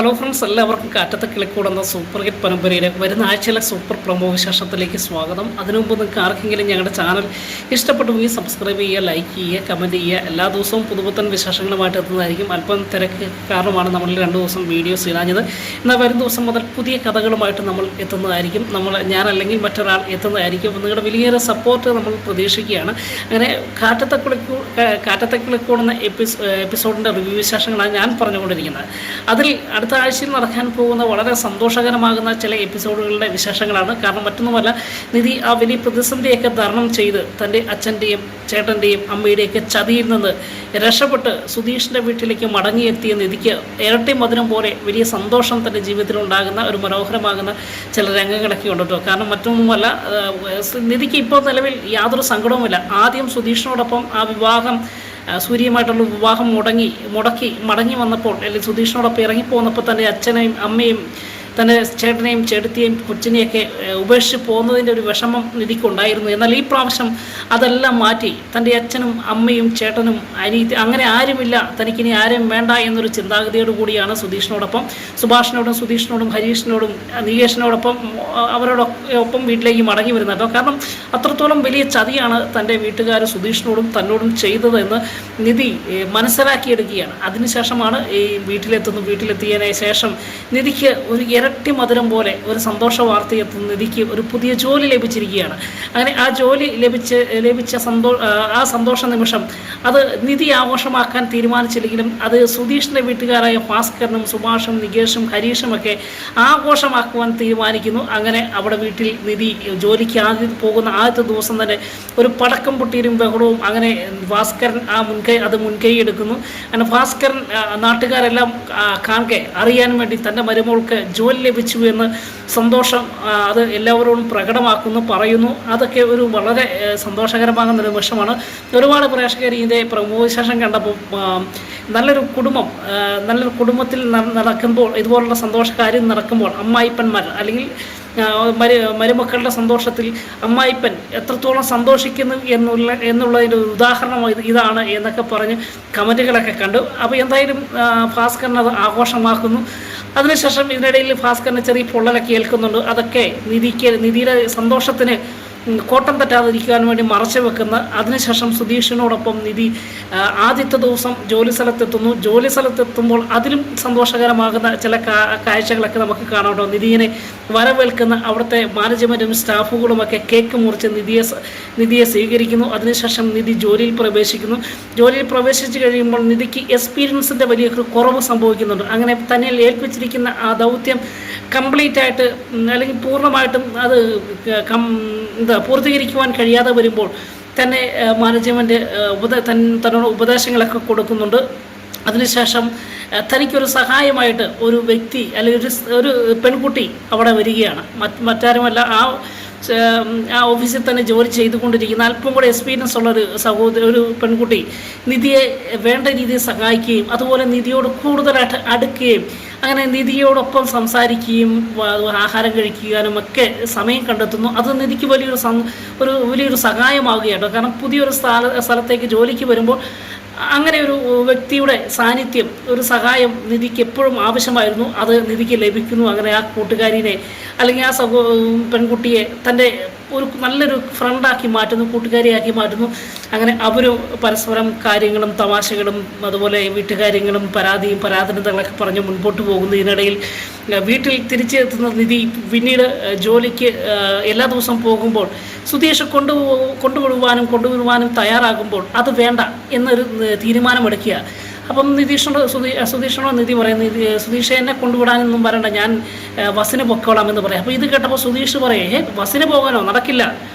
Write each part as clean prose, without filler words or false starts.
Hello friends, എല്ലാവർക്കും കാറ്റത്തെ കിളിക്കൂടുന്ന super hit പരമ്പരയിലെ വരുന്ന ആഴ്ചയിലെ സൂപ്പർ പ്രൊമോ വിശേഷത്തിലേക്ക് സ്വാഗതം. അതിനുമുമ്പ് നിങ്ങൾക്ക് ആർക്കെങ്കിലും ഞങ്ങളുടെ ചാനൽ ഇഷ്ടപ്പെട്ടുവെങ്കിൽ സബ്സ്ക്രൈബ് ചെയ്യുക, ലൈക്ക് ചെയ്യുക, കമൻറ്റ് ചെയ്യുക. എല്ലാ ദിവസവും പുതുപുത്തൻ വിശേഷങ്ങളുമായിട്ട് എത്തുന്നതായിരിക്കും. അല്പം തിരക്ക് കാരണമാണ് നമ്മൾ 2 ദിവസം വീഡിയോസ് ഇടാഞ്ഞത്. എന്നാൽ വരും ദിവസം മുതൽ പുതിയ കഥകളുമായിട്ട് നമ്മൾ എത്തുന്നതായിരിക്കും. ഞാനല്ലെങ്കിൽ മറ്റൊരാൾ എത്തുന്നതായിരിക്കും. നിങ്ങളുടെ വലിയൊരു സപ്പോർട്ട് നമ്മൾ പ്രതീക്ഷിക്കുകയാണ്. അങ്ങനെ കാറ്റത്തെ കിളിക്കൂടുന്ന എപ്പിസോഡിൻ്റെ റിവ്യൂ വിശേഷങ്ങളാണ് ഞാൻ പറഞ്ഞുകൊണ്ടിരിക്കുന്നത്. അതിൽ അടുത്ത ആഴ്ചയിൽ നടക്കാൻ പോകുന്ന വളരെ സന്തോഷകരമാകുന്ന ചില എപ്പിസോഡുകളുടെ വിശേഷങ്ങളാണ്. കാരണം മറ്റൊന്നുമല്ല, നിധി ആ വലിയ പ്രതിസന്ധിയൊക്കെ തരണം ചെയ്ത് തൻ്റെ അച്ഛൻ്റെയും ചേട്ടൻ്റെയും അമ്മയുടെയൊക്കെ ചതിയിൽ നിന്ന് രക്ഷപ്പെട്ട് സുധീഷിൻ്റെ വീട്ടിലേക്ക് മടങ്ങിയെത്തിയ നിധിക്ക് ഇരട്ടി മധുരം പോലെ വലിയ സന്തോഷം തൻ്റെ ജീവിതത്തിലുണ്ടാകുന്ന ഒരു മനോഹരമാകുന്ന ചില രംഗങ്ങളൊക്കെ ഉണ്ട് കേട്ടോ. കാരണം മറ്റൊന്നുമല്ല, നിധിക്ക് ഇപ്പോൾ നിലവിൽ യാതൊരു സങ്കടവുമില്ല. ആദ്യം സുധീഷിനോടൊപ്പം ആ വിവാഹം സൂര്യമായിട്ടുള്ള വിവാഹം മുടക്കി മടങ്ങി വന്നപ്പോൾ, അല്ലെങ്കിൽ സുധീഷിനോടൊപ്പം ഇറങ്ങിപ്പോന്നപ്പോൾ തൻ്റെ അച്ഛനെയും അമ്മയും തൻ്റെ ചേട്ടനെയും ചേട്ടത്തിയെയും കൊച്ചിനെയൊക്കെ ഉപേക്ഷിച്ച് പോകുന്നതിൻ്റെ ഒരു വിഷമം നിധിക്കുണ്ടായിരുന്നു. എന്നാൽ ഈ പ്രാവശ്യം അതെല്ലാം മാറ്റി തൻ്റെ അച്ഛനും അമ്മയും ചേട്ടനും അങ്ങനെ ആരുമില്ല, തനിക്കിനി ആരും വേണ്ട എന്നൊരു ചിന്താഗതിയോട് കൂടിയാണ് സുധീഷിനോടൊപ്പം സുഭാഷിനോടും സുധീഷിനോടും ഹരീഷിനോടും നികേഷിനോടൊപ്പം അവരോടൊപ്പം വീട്ടിലേക്ക് മടങ്ങി വരുന്നത്. കാരണം അത്രത്തോളം വലിയ ചതിയാണ് തൻ്റെ വീട്ടുകാർ സുധീഷിനോടും തന്നോടും ചെയ്തതെന്ന് നിധി മനസ്സിലാക്കിയെടുക്കുകയാണ്. അതിനുശേഷമാണ് ഈ വീട്ടിലെത്തിയതിന് ശേഷം നിധിക്ക് ഒരു ഇരട്ടി മധുരം പോലെ ഒരു സന്തോഷ വാർത്തയെത്തുന്ന നിധിക്ക് ഒരു പുതിയ ജോലി ലഭിച്ചിരിക്കുകയാണ്. അങ്ങനെ ആ ജോലി ലഭിച്ച ആ സന്തോഷ നിമിഷം അത് നിധി ആഘോഷമാക്കാൻ തീരുമാനിച്ചില്ലെങ്കിലും അത് സുധീഷിൻ്റെ വീട്ടുകാരായ ഭാസ്കരനും സുഭാഷും നികേഷും ഹരീഷുമൊക്കെ ആഘോഷമാക്കുവാൻ തീരുമാനിക്കുന്നു. അങ്ങനെ അവിടെ വീട്ടിൽ നിധി ജോലിക്ക് പോകുന്ന ആദ്യത്തെ ദിവസം തന്നെ ഒരു പടക്കം പൊട്ടിയും ബഹളവും. അങ്ങനെ ഭാസ്കരൻ മുൻകൈ എടുക്കുന്നു. അങ്ങനെ ഭാസ്കരൻ നാട്ടുകാരെല്ലാം കാണെ അറിയാൻ വേണ്ടി തൻ്റെ മരുമോൾക്ക് ജോലി ലഭിച്ചു എന്ന് സന്തോഷം അത് എല്ലാവരോടും പ്രകടമാക്കുന്നു, പറയുന്നു. അതൊക്കെ ഒരു വളരെ സന്തോഷകരമാകുന്ന നിമിഷമാണ്. ഒരുപാട് പ്രേക്ഷകർ ഇതിൻ്റെ പ്രമോവിശേഷം കണ്ടപ്പോൾ നല്ലൊരു കുടുംബത്തിൽ നടക്കുമ്പോൾ, ഇതുപോലുള്ള സന്തോഷകാര്യം നടക്കുമ്പോൾ അമ്മായിപ്പന്മാർ അല്ലെങ്കിൽ മരുമക്കളുടെ സന്തോഷത്തിൽ അമ്മായിപ്പൻ എത്രത്തോളം സന്തോഷിക്കുന്നു എന്നുള്ളതിൻ്റെ ഒരു ഉദാഹരണം ഇതാണ് എന്നൊക്കെ പറഞ്ഞ് കമൻറ്റുകളൊക്കെ കണ്ടു. അപ്പോൾ എന്തായാലും ഭാസ്കരൻ അത് ആഘോഷമാക്കുന്നു. അതിനുശേഷം ഇതിനിടയിൽ ഭാസ്കരന് ചെറിയ പൊള്ളലൊക്കെ ഏൽക്കുന്നുണ്ട്. അതൊക്കെ നിധിയുടെ സന്തോഷത്തിന് കോട്ടം തട്ടാതിരിക്കാൻ വേണ്ടി മറച്ചു വെക്കുന്ന. അതിനുശേഷം സുധീഷിനോടൊപ്പം നിധി ആദ്യത്തെ ദിവസം ജോലി സ്ഥലത്തെത്തുമ്പോൾ അതിലും സന്തോഷകരമാകുന്ന ചില കാഴ്ചകളൊക്കെ നമുക്ക് കാണാം. നിധിയെ വരവേൽക്കുന്ന അവിടുത്തെ മാനേജ്മെൻറ്റും സ്റ്റാഫുകളുമൊക്കെ കേക്ക് മുറിച്ച് നിധിയെ സ്വീകരിക്കുന്നു. അതിനുശേഷം നിധി ജോലിയിൽ പ്രവേശിച്ചു കഴിയുമ്പോൾ നിധിക്ക് എക്സ്പീരിയൻസിൻ്റെ വലിയൊരു കുറവ് സംഭവിക്കുന്നുണ്ട്. അങ്ങനെ തന്നെ ഏൽപ്പിച്ചിരിക്കുന്ന ആ ദൗത്യം കംപ്ലീറ്റ് ആയിട്ട് അല്ലെങ്കിൽ പൂർണ്ണമായിട്ടും അത് പൂർത്തീകരിക്കുവാൻ കഴിയാതെ വരുമ്പോൾ തന്നെ മാനേജ്മെൻറ്റ് തന്നോട് ഉപദേശങ്ങളൊക്കെ കൊടുക്കുന്നുണ്ട്. അതിനുശേഷം തനിക്കൊരു സഹായമായിട്ട് ഒരു വ്യക്തി അല്ലെങ്കിൽ ഒരു പെൺകുട്ടി അവിടെ വരികയാണ്. മറ്റാരുമല്ല, ആ ഓഫീസിൽ തന്നെ ജോലി ചെയ്തുകൊണ്ടിരിക്കുന്ന അല്പം കൂടെ എക്സ്പീരിയൻസ് ഉള്ള ഒരു പെൺകുട്ടി നിധിയെ വേണ്ട രീതിയിൽ സഹായിക്കുകയും അതുപോലെ നിധിയോട് കൂടുതലായിട്ട് അടുക്കുകയും അങ്ങനെ നിധിയോടൊപ്പം സംസാരിക്കുകയും ആഹാരം കഴിക്കാനും ഒക്കെ സമയം കണ്ടെത്തുന്നു. അത് നിധിക്ക് വലിയൊരു സഹായമാവുകയാണ്. കാരണം പുതിയൊരു സ്ഥലത്തേക്ക് ജോലിക്ക് വരുമ്പോൾ അങ്ങനെ ഒരു വ്യക്തിയുടെ സാന്നിധ്യം, ഒരു സഹായം നിധിക്ക് എപ്പോഴും ആവശ്യമായിരുന്നു. അത് നിധിക്ക് ലഭിക്കുന്നു. അങ്ങനെ ആ കൂട്ടുകാരിനെ അല്ലെങ്കിൽ ആ പെൺകുട്ടിയെ തൻ്റെ ഒരു നല്ലൊരു ഫ്രണ്ടാക്കി മാറ്റുന്നു, കൂട്ടുകാരിയാക്കി മാറ്റുന്നു. അങ്ങനെ അവരും പരസ്പരം കാര്യങ്ങളും തമാശകളും അതുപോലെ വീട്ടുകാര്യങ്ങളും പരാധീനതകളൊക്കെ പറഞ്ഞ് മുൻപോട്ട് പോകുന്നു. ഇതിനിടയിൽ വീട്ടിൽ തിരിച്ചെത്തുന്ന നിധി പിന്നീട് ജോലിക്ക് എല്ലാ ദിവസവും പോകുമ്പോൾ സുധീഷ് കൊണ്ടുവരുവാനും തയ്യാറാകുമ്പോൾ അത് വേണ്ട എന്നൊരു തീരുമാനമെടുക്കുക. അപ്പം സുധീഷിനോട് നിധി പറയുന്നത്, സുധീഷ് എന്നെ കൊണ്ടുവിടാനൊന്നും വരണ്ട, ഞാൻ ബസ്സിന് പൊക്കോളാം എന്ന് പറയാം. അപ്പോൾ ഇത് കേട്ടപ്പോൾ സുധീഷ് പറയേ, ബസ്സിന് പോകാനോ? നടക്കില്ല,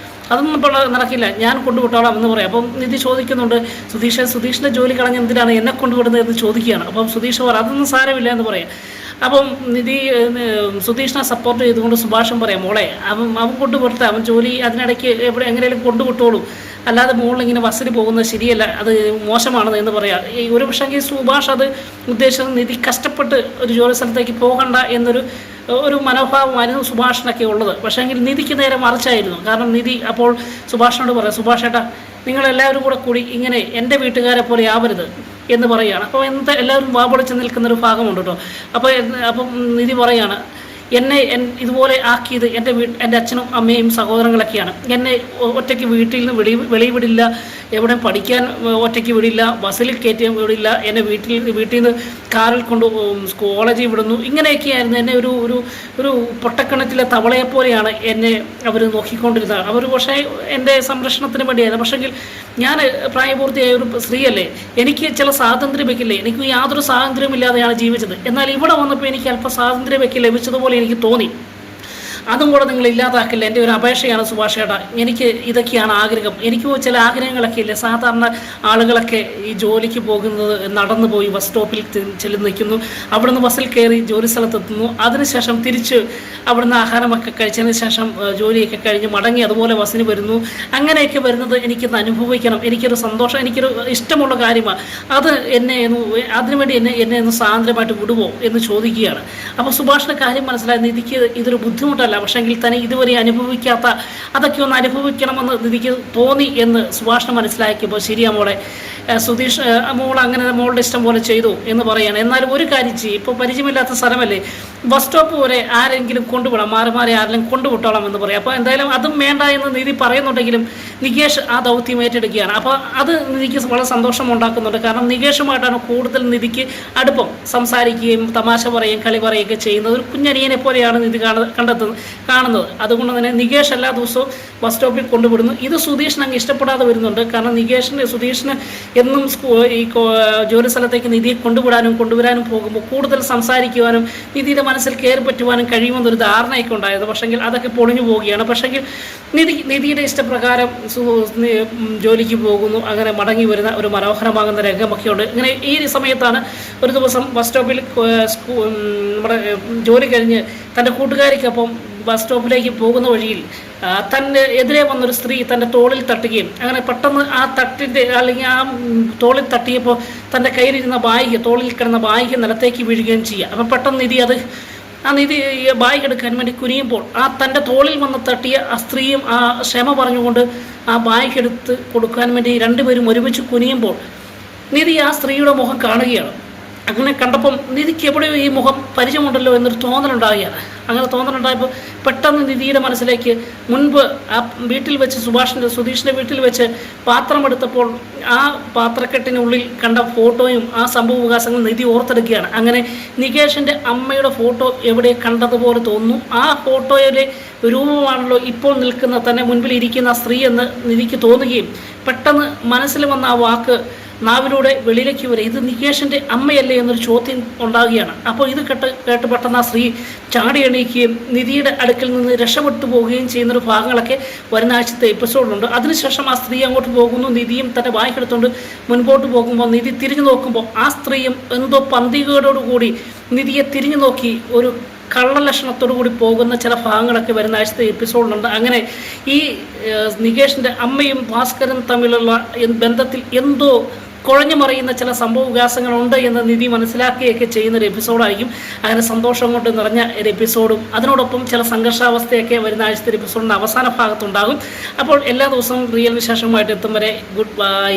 അതൊന്നും നടക്കില്ല, ഞാൻ കൊണ്ടുവിട്ടോളാം എന്ന് പറയാം. അപ്പം നിധി ചോദിക്കുന്നുണ്ട്, സുധീഷിൻ്റെ ജോലി കളഞ്ഞ് എന്തിനാണ് എന്നെ കൊണ്ടുവിടുന്നത് എന്ന് ചോദിക്കുകയാണ്. അപ്പം സുധീഷ് പറ, അതൊന്നും സാരമില്ല എന്ന് പറയാം. അപ്പം സുധീഷിനെ സപ്പോർട്ട് ചെയ്തുകൊണ്ട് സുഭാഷും പറയാം, മോളെ അവൻ കൊണ്ടുവിടട്ടെ, അവൻ ജോലി അതിനിടയ്ക്ക് എങ്ങനെയും കൊണ്ടുവിട്ടോളൂ, അല്ലാതെ മുകളിലിങ്ങനെ ബസ്സിന് പോകുന്നത് ശരിയല്ല, അത് മോശമാണെന്ന് എന്ന് പറയാം. ഒരു പക്ഷേങ്കിൽ സുഭാഷ് അത് ഉദ്ദേശിച്ചത് നിധി കഷ്ടപ്പെട്ട് ഒരു ജോലി സ്ഥലത്തേക്ക് പോകണ്ട ഒരു മനോഭാവമായിരുന്നു സുഭാഷിനൊക്കെ ഉള്ളത്. പക്ഷേങ്കിൽ നിധിക്ക് നേരെ മറിച്ചായിരുന്നു. കാരണം നിധി അപ്പോൾ സുഭാഷിനോട് പറയാം, സുഭാഷ് ഏട്ടാ, നിങ്ങളെല്ലാവരും കൂടി ഇങ്ങനെ എൻ്റെ വീട്ടുകാരെ പോലെ ആവരുത്, എന്ന് പറയുകയാണ്. അപ്പോൾ എല്ലാവരും വാപൊളിച്ച് നിൽക്കുന്നൊരു ഭാഗമുണ്ട് കേട്ടോ. അപ്പം നിധി പറയുകയാണ്, എന്നെ ഇതുപോലെ ആക്കിയത് എൻ്റെ അച്ഛനും അമ്മയും സഹോദരങ്ങളൊക്കെയാണ്. എന്നെ ഒറ്റയ്ക്ക് വീട്ടിൽ നിന്ന് വെളിയിൽ വിടില്ല, എവിടെ പഠിക്കാൻ ഒറ്റയ്ക്ക് വിടില്ല, ബസ്സിൽ കയറ്റി വിടില്ല, എന്നെ വീട്ടിൽ നിന്ന് കാറിൽ കൊണ്ട് കോളേജിൽ വിടുന്നു. ഇങ്ങനെയൊക്കെയായിരുന്നു എന്നെ ഒരു പൊട്ടക്കിണറ്റിലെ തവളയെപ്പോലെയാണ് എന്നെ അവർ നോക്കിക്കൊണ്ടിരുന്നത്. അവർ പക്ഷേ എൻ്റെ സംരക്ഷണത്തിന് വേണ്ടിയായിരുന്നു. പക്ഷെങ്കിൽ ഞാൻ പ്രായപൂർത്തിയായ ഒരു സ്ത്രീയല്ലേ, എനിക്ക് ചില സ്വാതന്ത്ര്യമൊക്കെ എനിക്ക് യാതൊരു സ്വാതന്ത്ര്യമില്ലാതെയാണ് ജീവിച്ചത്. എന്നാൽ ഇവിടെ വന്നപ്പോൾ എനിക്ക് അല്പം സ്വാതന്ത്ര്യമൊക്കെ ലഭിച്ചതുപോലെ എനിക്ക് തോന്നി. അതും കൂടെ നിങ്ങൾ ഇല്ലാതാക്കില്ല. എൻ്റെ ഒരു അപേക്ഷയാണ് സുഭാഷ് ചേട്ടാ. എനിക്ക് ഇതൊക്കെയാണ് ആഗ്രഹം. എനിക്ക് ചില ആഗ്രഹങ്ങളൊക്കെ ഇല്ലേ. സാധാരണ ആളുകളൊക്കെ ഈ ജോലിക്ക് പോകുന്നത് നടന്നു പോയി ബസ് സ്റ്റോപ്പിൽ ചെല്ല് നിൽക്കുന്നു, അവിടുന്ന് ബസ്സിൽ കയറി ജോലി സ്ഥലത്തെത്തുന്നു, അതിനുശേഷം തിരിച്ച് അവിടുന്ന് ആഹാരമൊക്കെ കഴിച്ചതിന് ശേഷം ജോലിയൊക്കെ കഴിഞ്ഞ് മടങ്ങി അതുപോലെ ബസ്സിന് വരുന്നു. അങ്ങനെയൊക്കെ വരുന്നത് എനിക്കൊന്ന് അനുഭവിക്കണം. എനിക്കൊരു സന്തോഷം, എനിക്കൊരു ഇഷ്ടമുള്ള കാര്യമാണ് അത്. അതിനുവേണ്ടി എന്നെ ഒന്ന് സ്വാതന്ത്ര്യമായിട്ട് വിടുമോ എന്ന് ചോദിക്കുകയാണ്. അപ്പോൾ സുഭാഷിൻ്റെ കാര്യം മനസ്സിലായി. നിധിക്ക് ഇതൊരു ബുദ്ധിമുട്ടല്ല, പക്ഷെങ്കിൽ തന്നെ ഇതുവരെ അനുഭവിക്കാത്ത അതൊക്കെ ഒന്ന് അനുഭവിക്കണമെന്ന് നിധിക്ക് തോന്നി എന്ന് സുഭാഷിനെ മനസ്സിലാക്കിയപ്പോൾ, ശരിയാ മോളെ, സുധീഷ് മോൾ അങ്ങനെ മോളുടെ ഇഷ്ടം പോലെ ചെയ്തു എന്ന് പറയുകയാണ്. എന്നാലും ഒരു കാര്യം ചെയ്യും, ഇപ്പോൾ പരിചയമില്ലാത്ത സ്ഥലമല്ലേ, ബസ് സ്റ്റോപ്പ് വരെ ആരെങ്കിലും കൊണ്ടുവിടാം, മാറി ആരെങ്കിലും കൊണ്ടുവിട്ടോളാം എന്ന് പറയും. അപ്പോൾ എന്തായാലും അതും വേണ്ട എന്ന് നിധി പറയുന്നുണ്ടെങ്കിലും നികേഷ് ആ ദൗത്യം ഏറ്റെടുക്കുകയാണ്. അപ്പോൾ അത് നിധിക്ക് വളരെ സന്തോഷം ഉണ്ടാക്കുന്നുണ്ട്. കാരണം നികേഷുമായിട്ടാണ് കൂടുതൽ നിധിക്ക് അടുപ്പം. സംസാരിക്കുകയും തമാശ പറയുകയും കളി പറയുകയൊക്കെ ചെയ്യുന്നത് ഒരു കുഞ്ഞനിയനെ പോലെയാണ് നിധി കാണുന്നത്. അതുകൊണ്ട് തന്നെ നികേഷ് എല്ലാ ദിവസവും ബസ് സ്റ്റോപ്പിൽ കൊണ്ടുവിടുന്നു. ഇത് സുധീഷിന് അങ്ങ് ഇഷ്ടപ്പെടാതെ വരുന്നുണ്ട്. കാരണം സുധീഷിന് എന്നും ഈ ജോലി സ്ഥലത്തേക്ക് നിധിയെ കൊണ്ടുവരാനും പോകുമ്പോൾ കൂടുതൽ സംസാരിക്കുവാനും നിധിയുടെ മനസ്സിൽ കയറി പറ്റുവാനും കഴിയുമെന്നൊരു ധാരണയൊക്കെ ഉണ്ടായത്. പക്ഷെങ്കിൽ അതൊക്കെ പൊളിഞ്ഞു പോവുകയാണ്. പക്ഷെങ്കിൽ നിധിയുടെ ഇഷ്ടപ്രകാരം ജോലിക്ക് പോകുന്നു. അങ്ങനെ മടങ്ങി വരുന്ന ഒരു മനോഹരമാകുന്ന രംഗമൊക്കെ ഉണ്ട്. ഇങ്ങനെ ഈ സമയത്താണ് ഒരു ദിവസം ബസ് സ്റ്റോപ്പിൽ നമ്മുടെ ജോലി കഴിഞ്ഞ് തൻ്റെ കൂട്ടുകാരിക്കൊപ്പം ബസ് സ്റ്റോപ്പിലേക്ക് പോകുന്ന വഴിയിൽ തൻ്റെ എതിരെ വന്നൊരു സ്ത്രീ തൻ്റെ തോളിൽ തട്ടുകയും അങ്ങനെ പെട്ടെന്ന് ആ തട്ടിൻ്റെ അല്ലെങ്കിൽ ആ തോളിൽ തട്ടിയപ്പോൾ തൻ്റെ കയ്യിലിരുന്ന തോളിൽ കിടന്ന ബാഗ് നിലത്തേക്ക് വീഴുകയും ചെയ്യുക. അപ്പം പെട്ടെന്ന് നിധി ബാഗ് എടുക്കാൻ വേണ്ടി കുനിയുമ്പോൾ തൻ്റെ തോളിൽ വന്ന് തട്ടിയ ആ സ്ത്രീയും ആ ക്ഷമ പറഞ്ഞുകൊണ്ട് ആ ബാഗ് എടുത്ത് കൊടുക്കാൻ വേണ്ടി രണ്ടുപേരും ഒരുമിച്ച് കുനിയുമ്പോൾ നിധി ആ സ്ത്രീയുടെ മുഖം കാണുകയാണ്. അങ്ങനെ കണ്ടപ്പം നിധിക്ക് എവിടെയോ ഈ മുഖം പരിചയമുണ്ടല്ലോ എന്നൊരു തോന്നലുണ്ടാകുകയാണ്. അങ്ങനെ തോന്നലുണ്ടായപ്പോൾ പെട്ടെന്ന് നിധിയുടെ മനസ്സിലേക്ക് മുൻപ് ആ വീട്ടിൽ വെച്ച് സുധീഷിൻ്റെ വീട്ടിൽ വെച്ച് പാത്രമെടുത്തപ്പോൾ ആ പാത്രക്കെട്ടിനുള്ളിൽ കണ്ട ഫോട്ടോയും ആ സംഭവവികാസങ്ങളും നിധി ഓർത്തെടുക്കുകയാണ്. അങ്ങനെ നികേഷിൻ്റെ അമ്മയുടെ ഫോട്ടോ എവിടെ കണ്ടതുപോലെ തോന്നുന്നു. ആ ഫോട്ടോയിലെ രൂപമാണല്ലോ ഇപ്പോൾ നിൽക്കുന്ന തന്നെ മുൻപിൽ ഇരിക്കുന്ന സ്ത്രീ എന്ന് നിധിക്ക് തോന്നുകയും പെട്ടെന്ന് മനസ്സിൽ വന്ന ആ വാക്ക് നാവിലൂടെ വെളിയിലേക്ക് വരെ ഇത് നികേഷിൻ്റെ അമ്മയല്ലേ എന്നൊരു ചോദ്യം ഉണ്ടാകുകയാണ്. അപ്പോൾ ഇത് കേട്ട് പെട്ടെന്ന് ആ സ്ത്രീ ചാടി എണീക്കുകയും നിധിയുടെ അടുക്കൽ നിന്ന് രക്ഷപ്പെട്ടു പോവുകയും ചെയ്യുന്നൊരു ഭാഗങ്ങളൊക്കെ വരുന്ന ആഴ്ചത്തെ എപ്പിസോഡിലുണ്ട്. അതിനുശേഷം ആ സ്ത്രീ അങ്ങോട്ട് പോകുന്നു. നിധിയും തൻ്റെ വായിക്കെടുത്തുകൊണ്ട് മുൻപോട്ട് പോകുമ്പോൾ നിധി തിരിഞ്ഞു നോക്കുമ്പോൾ ആ സ്ത്രീയും എന്തോ പന്തികേടോടുകൂടി നിധിയെ തിരിഞ്ഞു നോക്കി ഒരു കള്ളലക്ഷണത്തോടു കൂടി പോകുന്ന ചില ഭാഗങ്ങളൊക്കെ വരുന്ന ആഴ്ചത്തെ എപ്പിസോഡിലുണ്ട്. അങ്ങനെ ഈ നികേഷിൻ്റെ അമ്മയും ഭാസ്കരൻ തമ്മിലുള്ള ബന്ധത്തിൽ എന്തോ കുഴഞ്ഞു മറിയുന്ന ചില സംഭവവികാസങ്ങളുണ്ട് എന്ന് നിധി മനസ്സിലാക്കുകയൊക്കെ ചെയ്യുന്നൊരു എപ്പിസോഡായിരിക്കും. അങ്ങനെ സന്തോഷം കൊണ്ട് നിറഞ്ഞ ഒരു എപ്പിസോഡും അതിനോടൊപ്പം ചില സംഘർഷാവസ്ഥയൊക്കെ വരുന്ന ആഴ്ചത്തെ എപ്പിസോഡിൻ്റെ അവസാന ഭാഗത്തുണ്ടാകും. അപ്പോൾ എല്ലാ ദിവസവും റിയൽ വിശേഷമായിട്ട് എത്തും വരെ ഗുഡ് ബൈ.